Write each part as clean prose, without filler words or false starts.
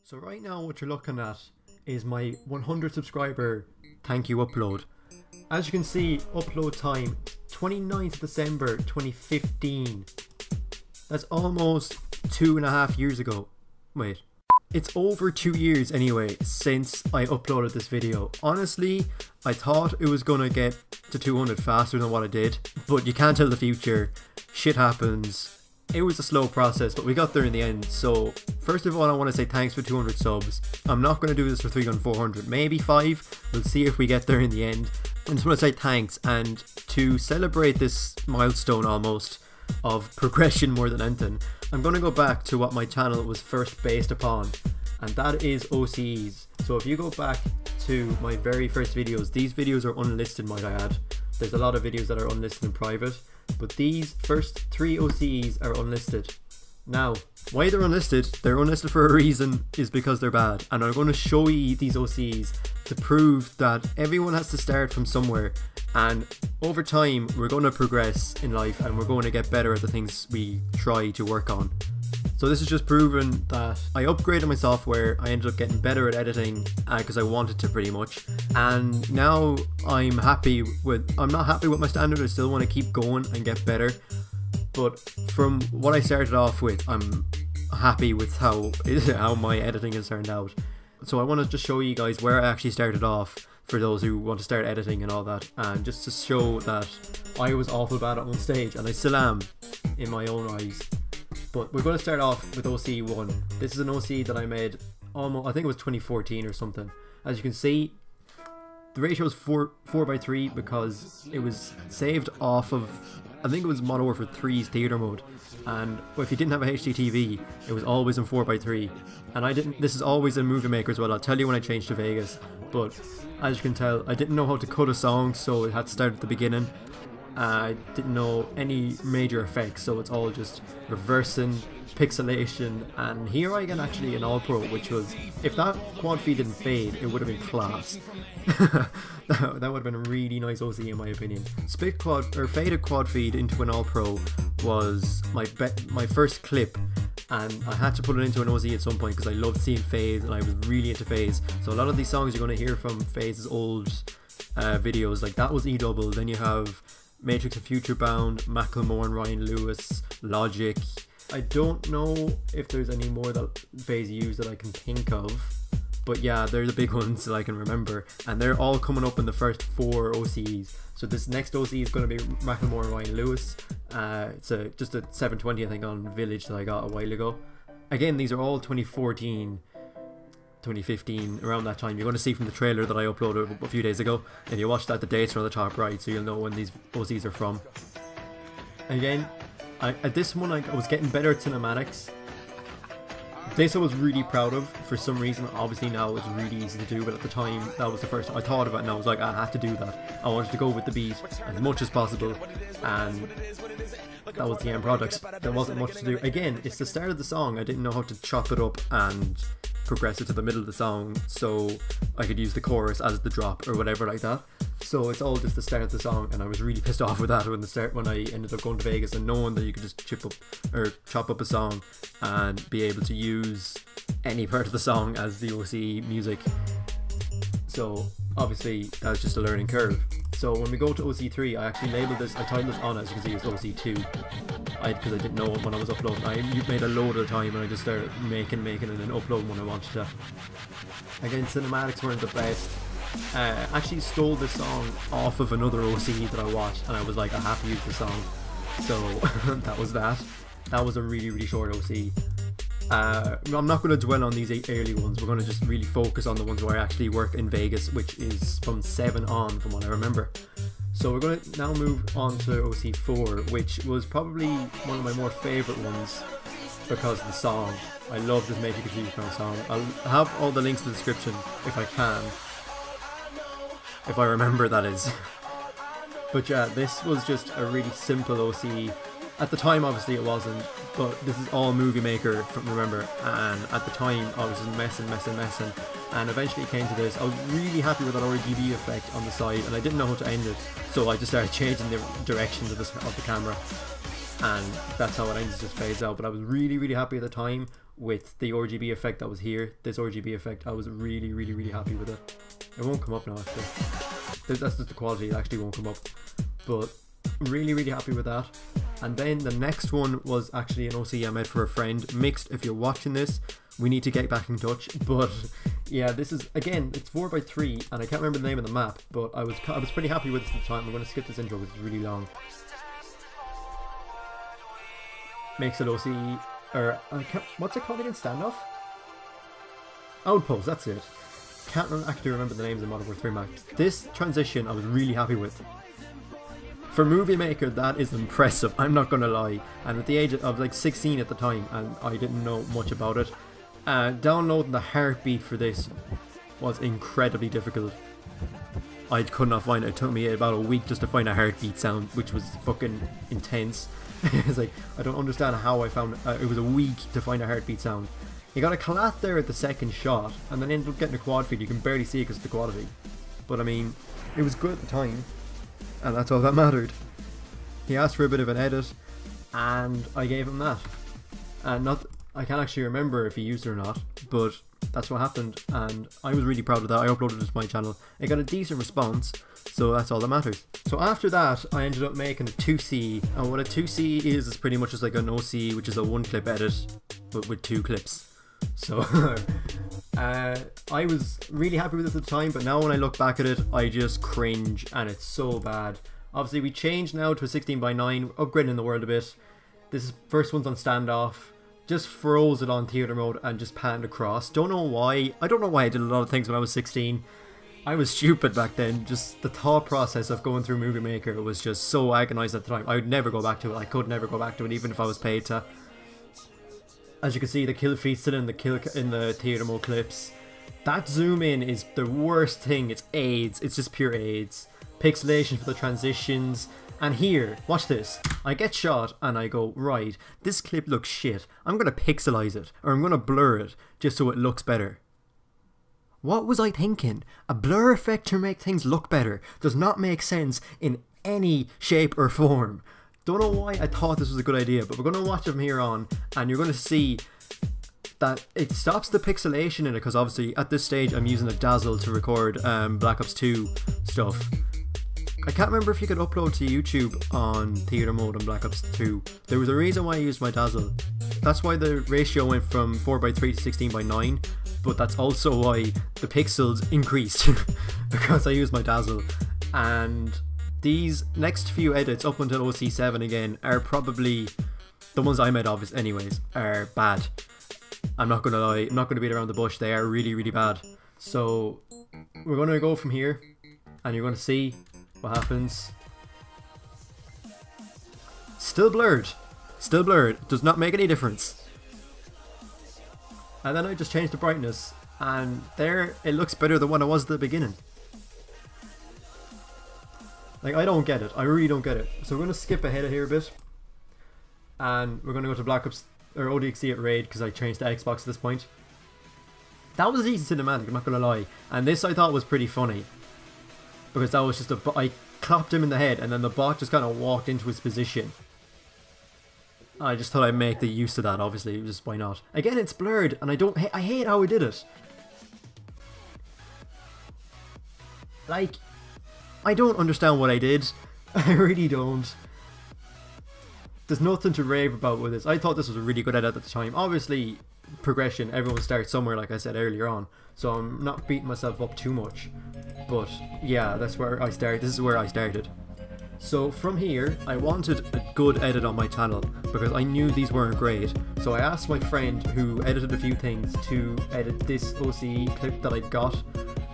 So right now what you're looking at is my 100 subscriber thank you upload. As you can see, upload time 29th December 2015. That's almost 2.5 years ago. Wait, it's over 2 years anyway since I uploaded this video. Honestly, I thought it was gonna get to 200 faster than what I did, but you can't tell the future. Shit happens. It was a slow process, but we got there in the end. So first of all, I want to say thanks for 200 subs. I'm not going to do this for 300 and 400, maybe 5. We'll see if we get there in the end. I just want to say thanks, and to celebrate this milestone almost of progression more than anything, I'm going to go back to what my channel was first based upon, and that is OCE'S. So if you go back to my very first videos, these videos are unlisted, might I add. There's a lot of videos that are unlisted and private, but these first 3 OCE'S are unlisted. Now, why they're unlisted for a reason, is because they're bad, and I'm going to show you these OCE'S to prove that everyone has to start from somewhere, and over time we're going to progress in life and we're going to get better at the things we try to work on. So this is just proven that I upgraded my software. I ended up getting better at editing because I wanted to, pretty much, and now I'm not happy with my standard. I still want to keep going and get better, but from what I started off with, I'm happy with how my editing has turned out. So I want to just show you guys where I actually started off, for those who want to start editing and all that, and just to show that I was awful bad at one stage, and I still am in my own eyes. But we're going to start off with OCE 1. This is an OCE that I made almost, I think it was 2014 or something. As you can see, the ratio is 4:3 because it was saved off of, I think it was Modern Warfare 3's theater mode, and if you didn't have a HD TV, it was always in 4:3. And this is always in Movie Maker as well. I'll tell you when I changed to Vegas, but as you can tell, I didn't know how to cut a song, so it had to start at the beginning. I didn't know any major effects, so it's all just reversing, pixelation, and here I get actually an All Pro, which was, if that quad feed didn't fade, it would have been class. That would have been a really nice OCE in my opinion. Split quad, or faded quad feed into an All Pro was my first clip, and I had to put it into an OCE at some point because I loved seeing FaZe and I was really into FaZe. So a lot of these songs you're going to hear from FaZe's old videos, like that was E-Double. Then you have Matrix and Future Bound, Macklemore and Ryan Lewis, Logic. I don't know if there's any more that FaZe used that I can think of, but yeah, they're the big ones that I can remember, and they're all coming up in the first 4 OCEs. So this next OCE is going to be Macklemore and Ryan Lewis. It's just a 720 I think on Village that I got a while ago. Again, these are all 2014, 2015, around that time. You're going to see from the trailer that I uploaded a few days ago. If you watch that, the dates are on the top right, so you'll know when these OCEs are from. Again, at this one I was getting better at cinematics. This I was really proud of for some reason. Obviously now it's really easy to do, but at the time that was the first time I thought of it, and I was like, I had to do that. I wanted to go with the beat as much as possible, and that was the end product. There wasn't much to do. Again, it's the start of the song. I didn't know how to chop it up and progress it to the middle of the song so I could use the chorus as the drop or whatever like that. So it's all just the start of the song, and I was really pissed off with that when I ended up going to Vegas and knowing that you could just chop up a song and be able to use any part of the song as the OCE music. So obviously that was just a learning curve. So when we go to OCE 3, I actually labeled this, I titled this on, as you can see, as OCE 2. Because I didn't know when I was uploading. I made a load at a time and I just started making and then uploading when I wanted to. Again, cinematics weren't the best. I actually stole this song off of another OCE that I watched, and I was like, I have to use the song. So that was that. That was a really short OCE. I'm not going to dwell on these early ones. We're going to just really focus on the ones where I actually work in Vegas, which is from 7 on, from what I remember. So we're going to now move on to OCE 4, which was probably one of my more favourite ones because of the song. I love this Matrix and Future Bound song. I'll have all the links in the description if I can. If I remember, that is. But yeah, this was just a really simple OCE. At the time obviously it wasn't, but this is all Movie Maker, remember, and at the time I was just messing, and eventually it came to this. I was really happy with that RGB effect on the side, and I didn't know how to end it, so I just started changing the directions of the camera, and that's how it ends, just fades out. But I was really happy at the time with the RGB effect that was here. This RGB effect, I was really happy with it. It won't come up now actually. That's just the quality, it actually won't come up. But really happy with that. And then the next one was actually an OCE I made for a friend. Mixed, if you're watching this, we need to get back in touch. But yeah, this is, again, it's 4x3 and I can't remember the name of the map, but I was pretty happy with it at the time. I'm going to skip this intro because it's really long. Makes it OCE, or what's it called again? Standoff? Outpost, that's it. Can't actually remember the names of Modern Warfare 3 maps. This transition I was really happy with. For Movie Maker, that is impressive, I'm not gonna lie. And at the age of like 16 at the time, and I didn't know much about it, downloading the heartbeat for this was incredibly difficult. I could not find it. It took me about a week just to find a heartbeat sound, which was fucking intense. It's like, I don't understand how I found it. It was a week to find a heartbeat sound. You got a collat there at the second shot, and then ended up getting a quad feed. You can barely see it because of the quality. But I mean, it was good at the time, and that's all that mattered. He asked for a bit of an edit, and I gave him that. And I can't actually remember if he used it or not, but that's what happened, and I was really proud of that. I uploaded it to my channel. It got a decent response, so that's all that matters. So after that, I ended up making a 2C, and what a 2C is pretty much just like an OC, which is a one clip edit, but with 2 clips. So I was really happy with this at the time, but now when I look back at it, I just cringe, and it's so bad. Obviously we changed now to a 16:9, upgrading the world a bit. This first one's on standoff. Just froze it on theater mode and just panned across. Don't know why. I don't know why I did a lot of things when I was 16. I was stupid back then. Just the thought process of going through Movie Maker was just so agonized at the time. I would never go back to it. I could never go back to it even if I was paid to. As you can see, the kill feed still in the theater mode clips. That zoom in is the worst thing. It's AIDS. It's just pure AIDS. Pixelation for the transitions. And here, watch this. I get shot and I go, right, this clip looks shit. I'm going to pixelize it, or I'm going to blur it just so it looks better. What was I thinking? A blur effect to make things look better does not make sense in any shape or form. Don't know why I thought this was a good idea, but we're going to watch it from here on, and you're going to see that it stops the pixelation in it, because obviously at this stage I'm using a xDaZez to record Black Ops 2 stuff. I can't remember if you could upload to YouTube on theater mode on Black Ops 2. There was a reason why I used my xDaZez. That's why the ratio went from 4:3 to 16:9, but that's also why the pixels increased because I used my xDaZez. And these next few edits up until OC7 again are probably the ones I made of anyways, are bad. I'm not gonna lie, I'm not gonna beat around the bush, they are really bad. So we're gonna go from here and you're gonna see what happens. Still blurred, does not make any difference. And then I just changed the brightness, and there it looks better than what it was at the beginning. Like, I don't get it, I really don't get it. So we're going to skip ahead of here a bit, and we're going to go to Black Ops, or ODXC at Raid, because I changed the Xbox at this point. That was a decent cinematic, I'm not going to lie, and this I thought was pretty funny. Because that was just I clapped him in the head and then the bot just kind of walked into his position. I just thought I'd make the use of that, obviously, just why not. Again, it's blurred and I hate how I did it. Like, I don't understand what I did. I really don't. There's nothing to rave about with this. I thought this was a really good edit at the time. Obviously, progression, everyone starts somewhere, like I said earlier on. So I'm not beating myself up too much. But yeah, that's where I started. This is where I started. So from here, I wanted a good edit on my channel because I knew these weren't great. So I asked my friend who edited a few things to edit this OCE clip that I got.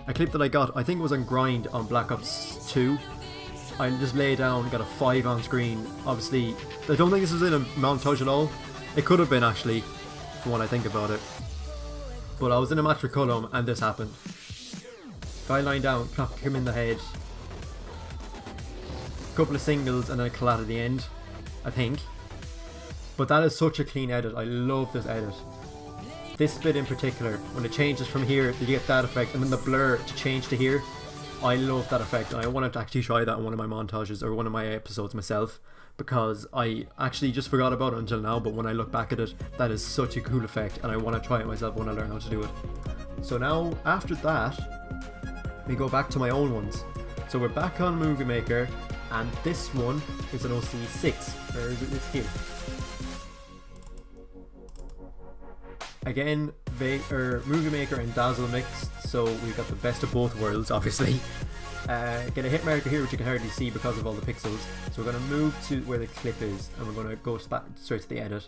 A clip that I got, I think it was on Grind on Black Ops 2. I just lay down, got a 5 on screen. Obviously, I don't think this was in a montage at all. It could have been actually, from when I think about it. But I was in a match with Cullum and this happened. Guy lying down, clock him in the head. Couple of singles and then a collat at the end, I think. But that is such a clean edit. I love this edit. This bit in particular, when it changes from here, you get that effect, and then the blur to change to here. I love that effect. I wanted to actually try that in one of my montages or one of my episodes myself, because I actually just forgot about it until now, but when I look back at it, that is such a cool effect, and I want to try it myself when I learn how to do it. So now, after that, we go back to my own ones. So we're back on Movie Maker, and this one is an OCE 6. Where is it? It's here. Again, Movie Maker and Dazzle mixed, so we've got the best of both worlds, obviously. Get a hit marker here, which you can hardly see because of all the pixels. So we're going to move to where the clip is, and we're going to go straight to the edit.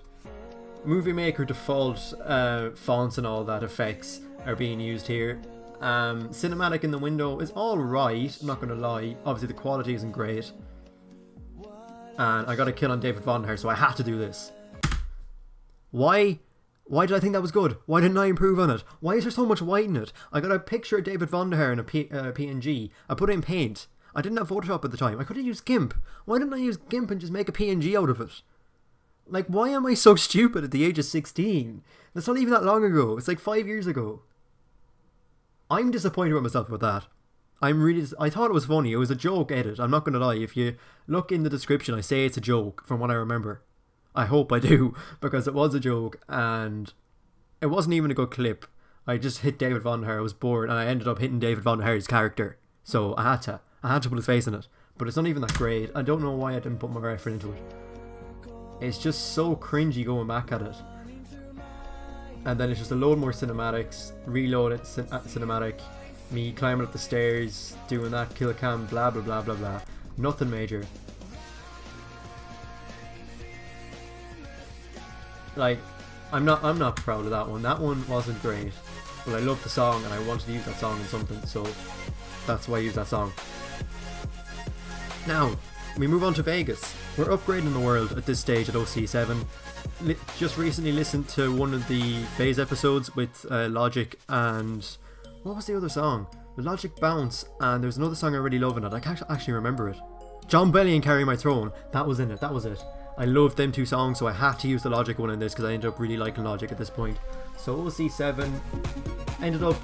Movie Maker default fonts and all that effects are being used here. Cinematic in the window is alright, I'm not going to lie. Obviously the quality isn't great. And I got a kill on David Vonderhaar, so I had to do this. Why did I think that was good? Why didn't I improve on it? Why is there so much white in it? I got a picture of David Vonderhaar in a PNG. I put it in Paint. I didn't have Photoshop at the time. I could have used GIMP. Why didn't I use GIMP and just make a PNG out of it? Like, why am I so stupid at the age of 16? That's not even that long ago. It's like 5 years ago. I'm disappointed with myself with that. I thought it was funny. It was a joke edit. I'm not going to lie. If you look in the description, I say it's a joke from what I remember. I hope I do, because it was a joke, and it wasn't even a good clip. I just hit David Vonderhaar, I was bored, and I ended up hitting David Vonderhaar's character. So I had to put his face in it. But it's not even that great. I don't know why I didn't put more effort into it. It's just so cringy going back at it. And then it's just a load more cinematics, reload it, cinematic, me climbing up the stairs, doing that kill cam, blah blah blah blah blah. Nothing major. Like, I'm not proud of that one. That one wasn't great, but I love the song and I wanted to use that song in something, so that's why I used that song. Now, we move on to Vegas. We're upgrading the world at this stage at OCE 7. Just recently listened to one of the Phase episodes with Logic and... what was the other song? The Logic Bounce, and there's another song I really love in it. I can't actually remember it. John Belly and Carry My Throne. That was in it, that was it. I loved them two songs, so I had to use the Logic one in this because I ended up really liking Logic at this point. So OCE 7, ended up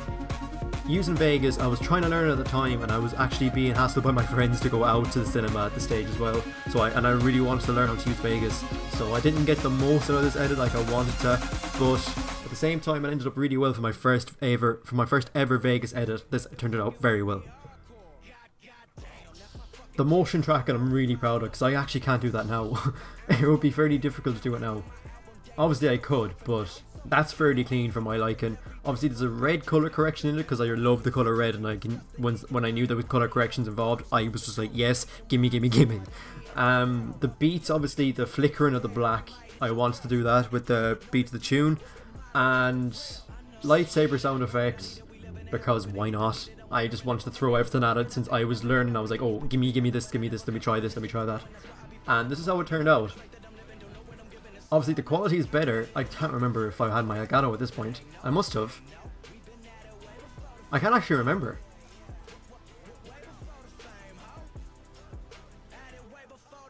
using Vegas. I was trying to learn it at the time, and I was actually being hassled by my friends to go out to the cinema at the stage as well. So I really wanted to learn how to use Vegas. So I didn't get the most out of this edit like I wanted to, but at the same time it ended up really well for my first ever Vegas edit. This turned out very well. The motion tracking I'm really proud of because I actually can't do that now. It would be fairly difficult to do it now. Obviously I could, but that's fairly clean for my liking. Obviously there's a red colour correction in it because I love the colour red, and I can when I knew there was colour corrections involved, I was just like, yes, gimme gimme gimme. The beats, obviously the flickering of the black, I wanted to do that with the beat of the tune, and lightsaber sound effects because why not? I just wanted to throw everything at it since I was learning. I was like, oh, gimme this, let me try this, let me try that. And this is how it turned out. Obviously the quality is better. I can't remember if I had my Elgato at this point. I must have. I can't actually remember.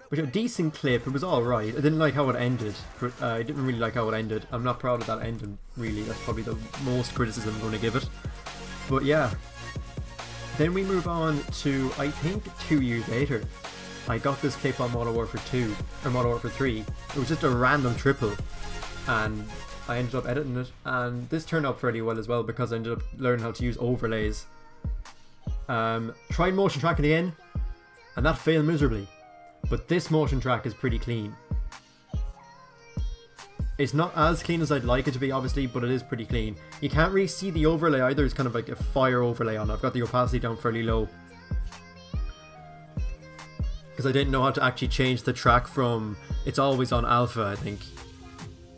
But a decent clip, it was alright. I didn't like how it ended. I didn't really like how it ended. I'm not proud of that ending, really. That's probably the most criticism I'm going to give it. But yeah. Then we move on to, I think, 2 years later. I got this clip on Modern Warfare 2, or Modern Warfare 3. It was just a random triple, and I ended up editing it, and this turned out fairly well as well because I ended up learning how to use overlays. Tried motion tracking again, and that failed miserably. But this motion track is pretty clean. It's not as clean as I'd like it to be, obviously, but it is pretty clean. You can't really see the overlay either. It's kind of like a fire overlay on it. I've got the opacity down fairly low, because I didn't know how to actually change the track from... it's always on alpha, I think.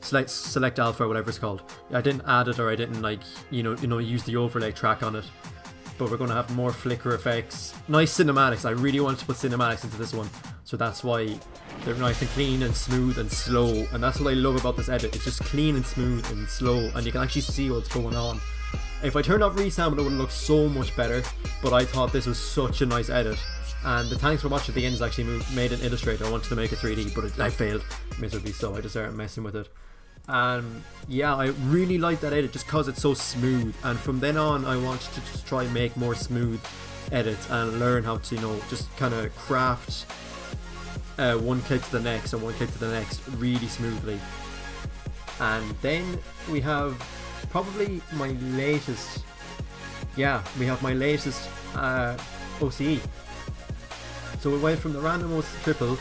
Select alpha, whatever it's called. I didn't add it, or I didn't, like, you know, use the overlay track on it. But we're going to have more flicker effects. Nice cinematics. I really wanted to put cinematics into this one, so that's why they're nice and clean and smooth and slow. And that's what I love about this edit. It's just clean and smooth and slow, and you can actually see what's going on. If I turned off resample, it would look so much better, but I thought this was such a nice edit. And the thanks for watching at the end is actually made in Illustrator. I wanted to make a 3D, but I failed miserably, so I just started messing with it. And yeah, I really like that edit just because it's so smooth, and from then on I wanted to just try and make more smooth edits and learn how to, you know, just kind of craft one clip to the next and one clip to the next really smoothly. And then we have probably my latest, OCE. So it went from the randommost triple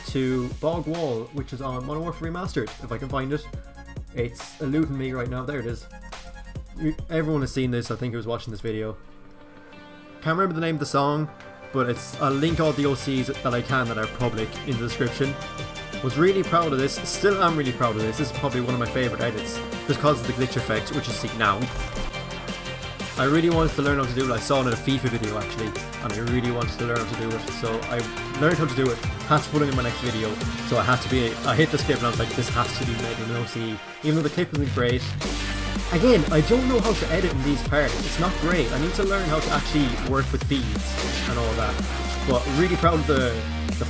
to Bog Wall, which is on Modern Warfare Remastered, if I can find it. It's eluding me right now. There it is. Everyone has seen this, I think, who was watching this video. Can't remember the name of the song, but I'll link all the OCs that I can that are public in the description. Was really proud of this, still am really proud of this. This is probably one of my favourite edits, just because of the glitch effect, which you see now. I really wanted to learn how to do it. I saw it in a FIFA video actually, and I really wanted to learn how to do it. So I learned how to do it, had to put it in my next video. So I hit the skip and I was like, this has to be made in an OCE. Even though the clip wasn't great. Again, I don't know how to edit in these parts. It's not great. I need to learn how to actually work with feeds and all that. But really proud of the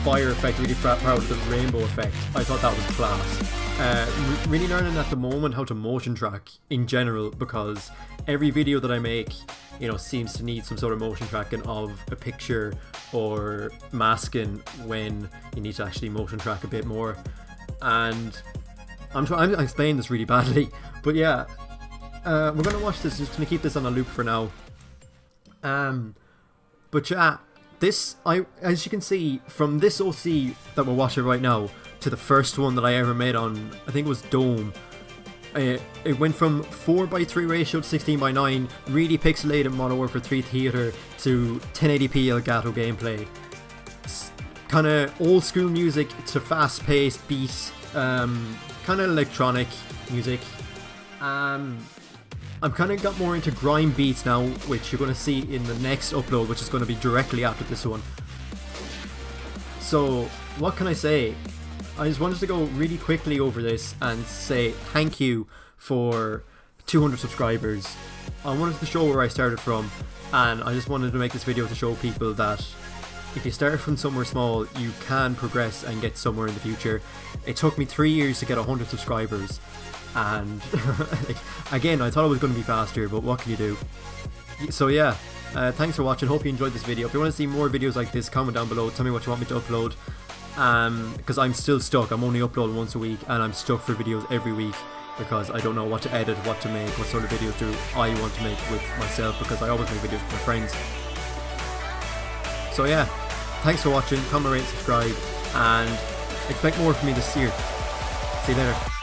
fire effect, really proud of the rainbow effect. I thought that was class. Really learning at the moment how to motion track in general, because every video that I make, you know, seems to need some sort of motion tracking of a picture or masking when you need to actually motion track a bit more. And I'm explaining this really badly, but yeah, we're gonna watch this. Just gonna keep this on a loop for now. But yeah, as you can see from this OC that we're watching right now to the first one that I ever made on, I think it was Dome. It went from 4:3 ratio to 16:9, really pixelated Modern Warfare 3 theater, to 1080p Elgato gameplay. Kind of old school music to fast paced beats, kind of electronic music. I'm kind of got more into grime beats now, which you're going to see in the next upload, which is going to be directly after this one. So what can I say? I just wanted to go really quickly over this and say thank you for 200 subscribers. I wanted to show where I started from, and I just wanted to make this video to show people that if you start from somewhere small, you can progress and get somewhere in the future. It took me 3 years to get 100 subscribers, and again, I thought it was going to be faster, but what can you do? So yeah, thanks for watching. Hope you enjoyed this video. If you want to see more videos like this, comment down below, tell me what you want me to upload. Because I'm still stuck. I'm only uploading once a week, and I'm stuck for videos every week because I don't know what to edit, what to make, what sort of videos do I want to make with myself, because I always make videos with my friends. So yeah, thanks for watching. Comment, rate, subscribe, and expect more from me this year. See you later.